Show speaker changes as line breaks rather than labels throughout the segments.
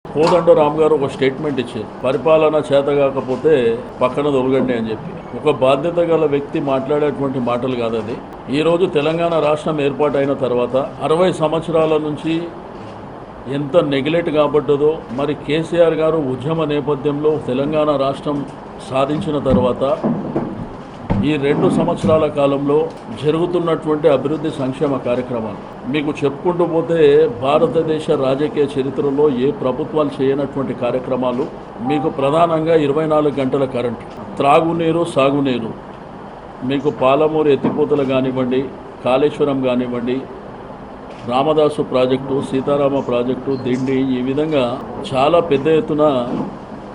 కోదండరామ్ గారు ఒక స్టేట్మెంట్ ఇచ్చారు, పరిపాలన చేతగాకపోతే పక్కన దొరకండి అని చెప్పి. ఒక బాధ్యత గల వ్యక్తి మాట్లాడేటువంటి మాటలు కాదు అది. ఈరోజు తెలంగాణ రాష్ట్రం ఏర్పాటైన తర్వాత 60 సంవత్సరాల నుంచి ఎంత నెగ్లెక్ట్ కాబడ్డదో, మరి కేసీఆర్ గారు ఉద్యమ నేపథ్యంలో తెలంగాణ రాష్ట్రం సాధించిన తర్వాత ఈ 2 సంవత్సరాల కాలంలో జరుగుతున్నటువంటి అభివృద్ధి సంక్షేమ కార్యక్రమాలు మీకు చెప్పుకుంటూ పోతే భారతదేశ రాజకీయ చరిత్రలో ఏ ప్రభుత్వాలు చేయనటువంటి కార్యక్రమాలు. మీకు ప్రధానంగా 24 గంటల కరెంటు, త్రాగునీరు, సాగునీరు, మీకు పాలమూరు ఎత్తిపోతలు కానివ్వండి, కాళేశ్వరం కానివ్వండి, రామదాసు ప్రాజెక్టు, సీతారామ ప్రాజెక్టు, దిండి, ఈ విధంగా చాలా పెద్ద ఎత్తున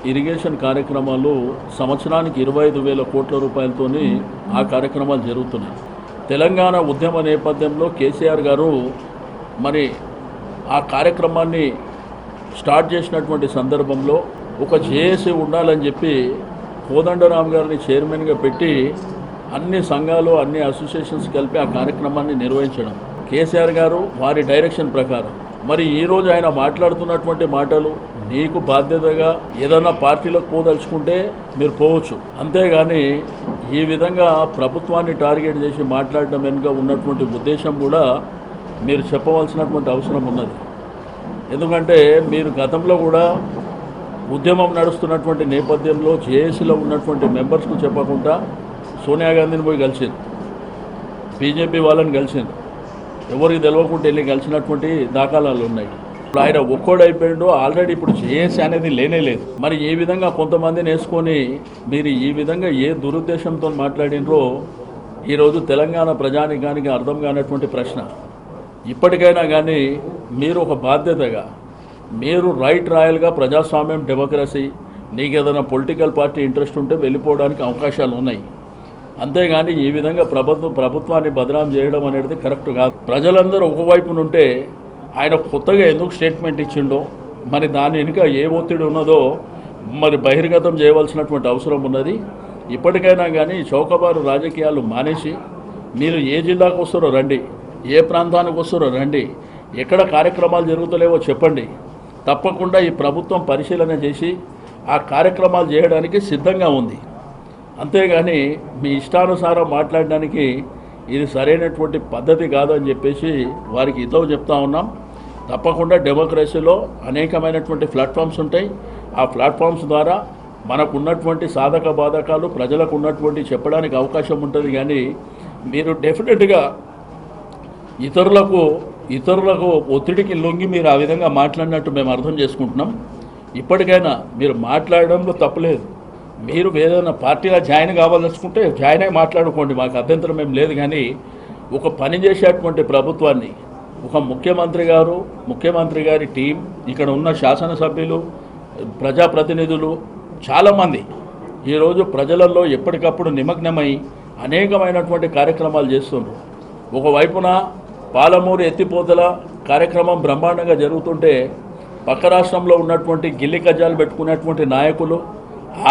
ఇరిగేషన్ కార్యక్రమాలు సంవత్సరానికి 25,000 కోట్ల రూపాయలతోని ఆ కార్యక్రమాలు జరుగుతున్నాయి. తెలంగాణ ఉద్యమ నేపథ్యంలో కేసీఆర్ గారు మరి ఆ కార్యక్రమాన్ని స్టార్ట్ చేసినటువంటి సందర్భంలో ఒక జేఏసీ ఉండాలని చెప్పి కోదండరామ్ గారిని చైర్మన్గా పెట్టి అన్ని సంఘాలు, అన్ని అసోసియేషన్స్ కలిపి ఆ కార్యక్రమాన్ని నిర్వహించడం కేసీఆర్ గారు వారి డైరెక్షన్ ప్రకారం. మరి ఈరోజు ఆయన మాట్లాడుతున్నటువంటి మాటలు, నీకు బాధ్యతగా ఏదైనా పార్టీలకు పోదలుచుకుంటే మీరు పోవచ్చు, అంతేగాని ఈ విధంగా ప్రభుత్వాన్ని టార్గెట్ చేసి మాట్లాడడం వెనుక ఉన్నటువంటి ఉద్దేశం కూడా మీరు చెప్పవలసినటువంటి అవసరం ఉన్నది. ఎందుకంటే మీరు గతంలో కూడా ఉద్యమం నడుస్తున్నటువంటి నేపథ్యంలో జేఏసీలో ఉన్నటువంటి మెంబర్స్కు చెప్పకుండా సోనియా గాంధీని పోయి కలిసింది, బీజేపీ వాళ్ళని కలిసింది, ఎవరికి తెలియకుండా వెళ్ళి కలిసినటువంటి దాఖలాలు ఉన్నాయి. ఇప్పుడు ఆయన ఒక్కోడైపోయిండో ఆల్రెడీ ఇప్పుడు జేఏసీ అనేది లేనే లేదు. మరి ఏ విధంగా కొంతమందిని వేసుకొని మీరు ఈ విధంగా ఏ దురుద్దేశంతో మాట్లాడినరో ఈరోజు తెలంగాణ ప్రజానికానికి అర్థం కానటువంటి ప్రశ్న. ఇప్పటికైనా కానీ మీరు ఒక బాధ్యతగా, మీరు రైట్ రాయల్గా ప్రజాస్వామ్యం, డెమోక్రసీ, నీకు ఏదైనా పొలిటికల్ పార్టీ ఇంట్రెస్ట్ ఉంటే వెళ్ళిపోవడానికి అవకాశాలు ఉన్నాయి, అంతేగాని ఈ విధంగా ప్రభుత్వాన్ని బదనాం చేయడం అనేది కరెక్ట్ కాదు. ప్రజలందరూ ఒకవైపునుంటే ఆయన కొత్తగా ఎందుకు స్టేట్మెంట్ ఇచ్చిండో, మరి దాని వెనుక ఏ ఒత్తిడి ఉన్నదో మరి బహిర్గతం చేయవలసినటువంటి అవసరం ఉన్నది. ఇప్పటికైనా కానీ చౌకబారు రాజకీయాలు మానేసి మీరు ఏ జిల్లాకు వస్తారో రండి, ఏ ప్రాంతానికి వస్తారో రండి, ఎక్కడ కార్యక్రమాలు జరుగుతలేవో చెప్పండి. తప్పకుండా ఈ ప్రభుత్వం పరిశీలన చేసి ఆ కార్యక్రమాలు చేయడానికి సిద్ధంగా ఉంది. అంతేగాని మీ ఇష్టానుసారం మాట్లాడడానికి ఇది సరైనటువంటి పద్ధతి కాదని చెప్పేసి వారికి హితవు చెప్తా ఉన్నాం. తప్పకుండా డెమోక్రసీలో అనేకమైనటువంటి ప్లాట్ఫామ్స్ ఉంటాయి. ఆ ప్లాట్ఫామ్స్ ద్వారా మనకు ఉన్నటువంటి సాధక బాధకాలు ప్రజలకు ఉన్నటువంటి చెప్పడానికి అవకాశం ఉంటుంది. కానీ మీరు డెఫినెట్గా ఇతరులకు ఒత్తిడికి లొంగి మీరు ఆ విధంగా మాట్లాడినట్టు మేము అర్థం చేసుకుంటున్నాం. ఇప్పటికైనా మీరు మాట్లాడడంలో తప్పులేదు. మీరు ఏదైనా పార్టీలో జాయిన్ కావాలనుకుంటే జాయిన్ అయి మాట్లాడుకోండి, మాకు అభ్యంతరం ఏం లేదు. కానీ ఒక పని చేసేటువంటి ప్రభుత్వాన్ని, ఒక ముఖ్యమంత్రి గారి టీం, ఇక్కడ ఉన్న శాసనసభ్యులు, ప్రజాప్రతినిధులు చాలామంది ఈరోజు ప్రజలలో ఎప్పటికప్పుడు నిమగ్నమై అనేకమైనటువంటి కార్యక్రమాలు చేస్తున్నారు. ఒకవైపున పాలమూరు ఎత్తిపోతల కార్యక్రమం బ్రహ్మాండంగా జరుగుతుంటే పక్క రాష్ట్రంలో ఉన్నటువంటి గిల్లి కజ్జాలు పెట్టుకున్నటువంటి నాయకులు,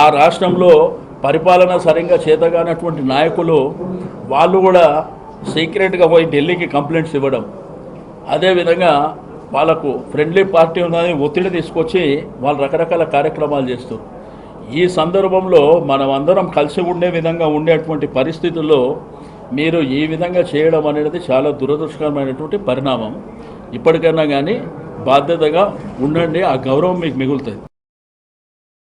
ఆ రాష్ట్రంలో పరిపాలన సరిగ్గా చేతగానటువంటి నాయకులు వాళ్ళు కూడా సీక్రెట్గా పోయి ఢిల్లీకి కంప్లైంట్స్ ఇవ్వడం, అదేవిధంగా వాళ్ళకు ఫ్రెండ్లీ పార్టీ ఉందని ఒత్తిడి తీసుకొచ్చి వాళ్ళు రకరకాల కార్యక్రమాలు చేస్తారు. ఈ సందర్భంలో మనం అందరం కలిసి ఉండే విధంగా ఉండేటువంటి పరిస్థితుల్లో మీరు ఈ విధంగా చేయడం అనేది చాలా దురదృష్టకరమైనటువంటి పరిణామం. ఇప్పటికైనా కానీ బాధ్యతగా ఉండండి, ఆ గౌరవం మీకు మిగులుతుంది.